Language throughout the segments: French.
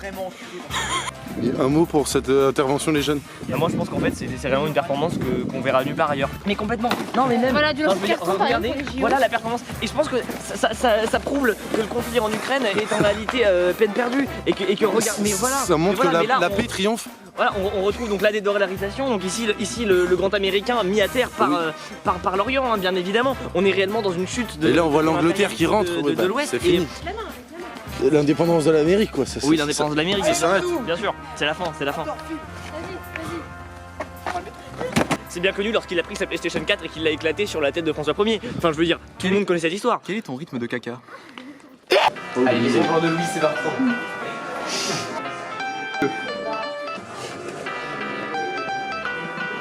vraiment enculé. Un mot pour cette intervention des jeunes. Moi je pense qu'en fait c'est vraiment une performance qu'on verra nulle part ailleurs. Mais complètement. Non mais même. Voilà, du enfin, je veux dire, regardez, voilà la performance. Et je pense que ça prouve que le conflit en Ukraine est en réalité peine perdue et que regarde. Mais voilà. Ça montre voilà, que la paix triomphe. Voilà, on retrouve donc la dédollarisation. Donc ici le grand américain mis à terre par l'Orient, hein, bien évidemment. On est réellement dans une chute de. Et là on voit l'Angleterre qui rentre. de l'Ouest. C'est fini. L'indépendance de l'Amérique quoi. Ça, Oui, l'indépendance de l'Amérique, ça s'arrête. Bien sûr, c'est la fin, c'est la fin. C'est bien connu lorsqu'il a pris sa PlayStation 4 et qu'il l'a éclaté sur la tête de François 1er. Enfin, je veux dire, tout le monde connaît cette histoire. Quel est ton rythme de caca? Allez, les plans de Louis, c'est parti.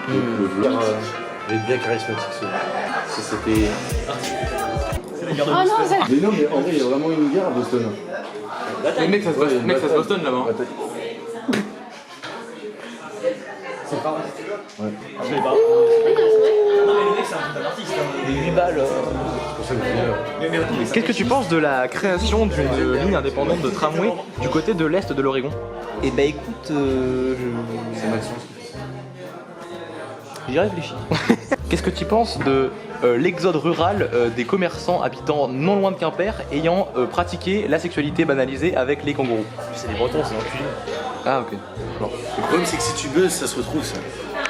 Il est bien charismatique ça c'était. Oh non, ça... Mais non mais en vrai il y a vraiment une guerre à Boston. Les mecs ça se Boston là-bas. C'est pas vrai. Ouais. Je savais pas. Non mais le mec c'est un putain d'artiste, hein. Des 8 balles. Qu'est-ce que tu penses de la création d'une ligne indépendante de tramway du côté de l'est de l'Oregon? Eh bah écoute, C'est Maxence. j'y réfléchis. Qu'est-ce que tu penses de l'exode rural des commerçants habitant non loin de Quimper ayant pratiqué la sexualité banalisée avec les kangourous? C'est des bretons, c'est enculé. Ah ok. Bon. Le problème c'est que si tu buzzes ça se retrouve ça.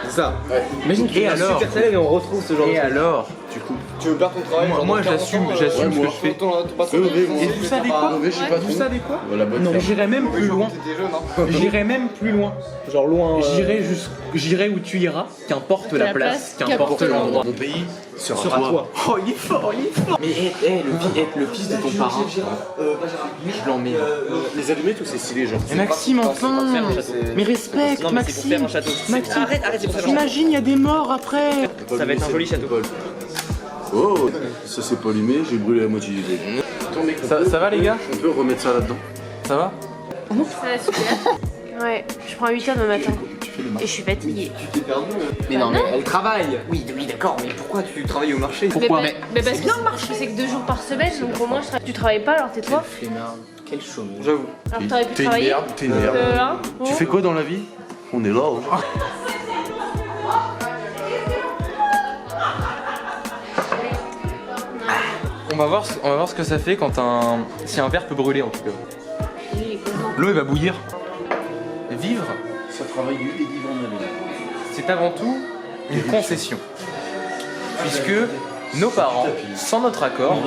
C'est ça. Ouais. Imagine que tu alors super célèbre et on retrouve ce genre de Et truc. alors? Du coup. Tu veux perdre ton travail? Moi j'assume ce que je fais. Et vous savez quoi? Vous savez quoi? Non, J'irai même plus loin. T'étais jeune, hein. J'irai même plus loin. Genre loin. J'irai où tu iras, qu'importe la place, qu'importe l'endroit. mon pays sera Sera toi. Oh il est fort, il est fort. Mais le fils de ton parrain, je l'emmène. Les allumettes ou c'est stylé genre. Mais Maxime enfin. Mais respecte Non mais c'est pour faire un Maxime. château. Maxime. Arrête, c'est pour faire un château. Imagine, il y a des morts après. Ça va être un joli château. Oh, ça c'est pas allumé, j'ai brûlé la moitié du dé. Attends mec, Ça va les gars? on peut remettre ça là-dedans. Ça va? Ça va super. Ouais, je prends 8h demain matin. Et je suis fatiguée. Tu t'es perdu. Mais non mais elle travaille. Oui d'accord, mais pourquoi tu travailles au marché? Pourquoi? Mais parce que c'est que 2 jours par semaine, donc au moins tu travailles pas, alors tais-toi. Quel chômage. J'avoue. Alors t'aurais pu T'es une travailler. merde, t'es une merde. Hein, Tu fais quoi dans la vie? On est là. Hein. On va voir ce que ça fait quand si un verre peut brûler en tout cas. L'eau elle va bouillir. Vivre, Ça travaille du et vivre en Amérique. c'est avant tout une concession. Puisque nos parents, sans notre accord,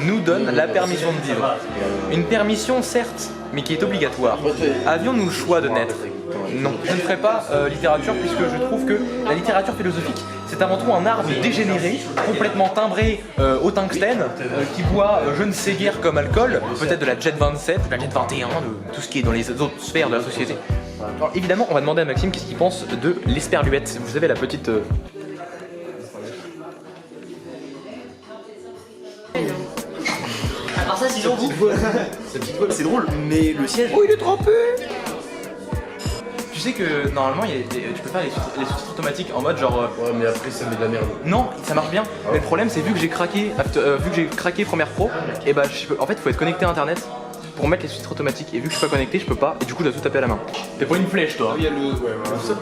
nous donnent la permission de vivre. Une permission certes, mais qui est obligatoire. Avions-nous le choix de naître? Non. Je ne ferai pas littérature puisque je trouve que la littérature philosophique, c'est avant tout un art de dégénéré, complètement timbré au tungstène, qui boit je ne sais guère comme alcool, peut-être de la Jet 27, de la Jet 21, de tout ce qui est dans les autres sphères de la société. Alors évidemment, on va demander à Maxime qu'est-ce qu'il pense de l'esperluette. Vous savez la petite... Alors ça c'est c'est drôle, mais le siège. Oh il est trempé. Tu sais que normalement tu peux faire les sous-titres automatiques en mode genre... Ouais mais après ça met de la merde. Non, ça marche bien. Mais le problème c'est vu que j'ai craqué Premiere Pro, et bah en fait il faut être connecté à internet pour mettre les sous-titres automatiques. Et vu que je suis pas connecté, je peux pas, et du coup je dois tout taper à la main. T'es pas une flèche toi. Il y a le. Ouais, voilà. Je sais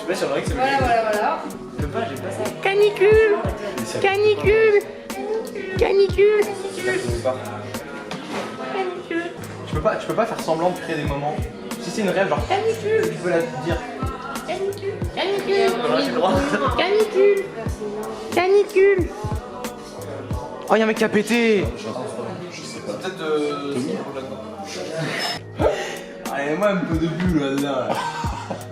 pas si on dirait que c'est Voilà. Je peux pas, j'ai pas ça. Canicule. Canicule. Canicule. Tu peux pas faire semblant de créer des moments. Si c'est une rêve genre canicule, tu peux la dire. Canicule. Voilà, j'ai le droit. Canicule. Canicule. Oh y'a un mec qui a pété. Peut-être Allez, moi un peu de bulle là-dedans.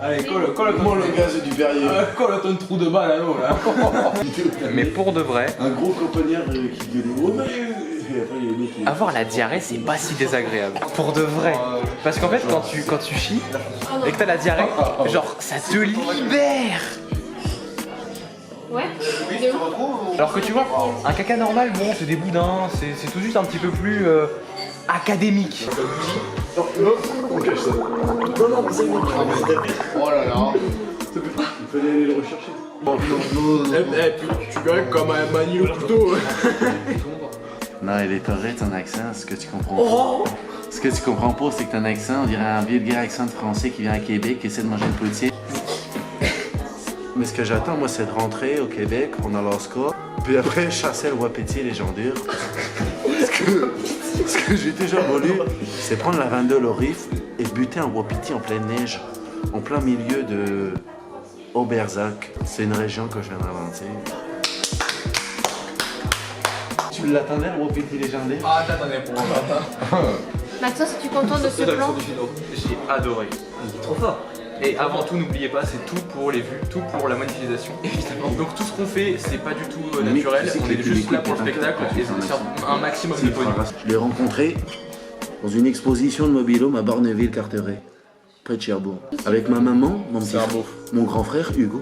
Allez, colle Comment le gaz du Perrier? colle ton trou de balle là-haut là. Mais pour de vrai, Un gros campagnard qui gueule. Oh, mais... Et après il y a l'autre qui... avoir la diarrhée c'est pas si désagréable. Pour de vrai. Parce qu'en fait quand tu chies et que t'as la diarrhée, genre ça te libère. Ouais. Alors que tu vois, un caca normal, bon c'est des boudins, c'est tout juste un petit peu plus académique. On cache ça. Non, non, mais c'est bon. Oh là là. Il fallait aller le rechercher. Tu gagnes comme un mani au couteau. Non, il est correct ton accent, ce que tu comprends pas. Ce que tu comprends pas, c'est que ton accent, on dirait un vulgaire accent de français qui vient à Québec, qui essaie de manger une poutine. Mais ce que j'attends, moi, c'est de rentrer au Québec, en Alaska, puis après chasser le wapiti légendaire. Ce que j'ai déjà voulu, c'est prendre la 22 au Riff et buter un wapiti en pleine neige, en plein milieu de Oberzac. C'est une région que je viens d'inventer. Tu l'attendais, le wapiti légendaire? Ah, t'attendais pour moi. Maxence, es-tu content de ce plan? J'ai adoré. Trop fort. Et avant tout, n'oubliez pas, c'est tout pour les vues, tout pour la monétisation. Évidemment. Donc tout ce qu'on fait, c'est pas du tout naturel, on est juste là pour le spectacle et c'est faire un maximum de pognon. Je l'ai rencontré dans une exposition de mobil-home à Barneville-Carteret, près de Cherbourg. Avec ma maman, mon petit frère, mon grand frère Hugo.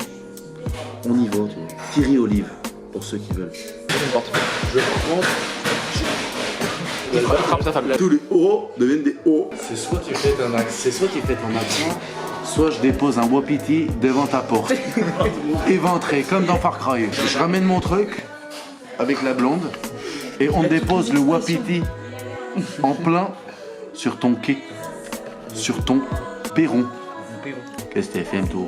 On y va, tu vois. Thierry Olive, pour ceux qui veulent. Je rencontre. Tous les O deviennent des O. C'est soit tu fais ton accent, soit je dépose un wapiti devant ta porte. Éventré, comme dans Far Cry. Je ramène mon truc avec la blonde et on dépose le wapiti en plein sur ton quai, sur ton perron. Qu'est-ce que t'as fait, toi?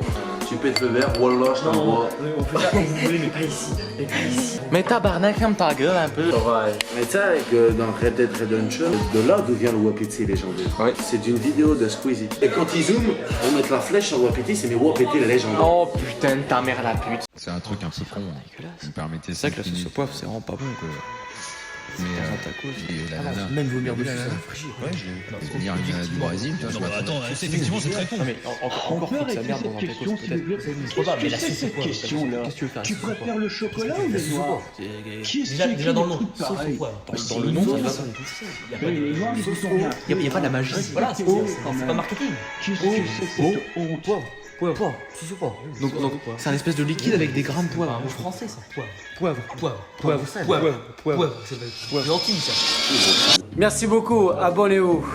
Tu pètes le verre, voilà, je t'envoie. On peut faire comme vous voulez, mais pas ici. Mais tabarnak, ferme ta gueule un peu. Mais tu sais que dans Red Dead Redemption, de là d'où vient le wapiti légendaire. Oui. C'est d'une vidéo de Squeezie. Et quand ils zooment, on met la flèche sur le wapiti, c'est mes wapiti légendaires. Oh putain de ta mère la pute. C'est un truc un peu con. Vous me permettez ça. C'est vrai que la sauce au poivre, c'est vraiment pas bon quoi. Mais la nana. Même vomir dessus, la ça nana. me fait chier. Ouais, je veux dire une nana du Brésil, tu vois, je m'attendais. Attends, effectivement, c'est très con. Non mais encore foutre sa merde dans un tacos peut-être. C'est probable, mais la sauce au poivre. Qu'est-ce que tu veux faire? Tu préfères le chocolat ou le noir? Déjà dans le nom. Sauce au poivre. Dans le nom, ça va. Il y a pas de Il y a pas de la magie. Voilà, c'est pas marketing. Qu'est-ce que c'est que cette honte? Poivre. Donc c'est un espèce de liquide avec des grains de poivre. Un mot français, ça. Poivre. Poivre. C'est gentil, ça. Merci beaucoup, abonnez-vous.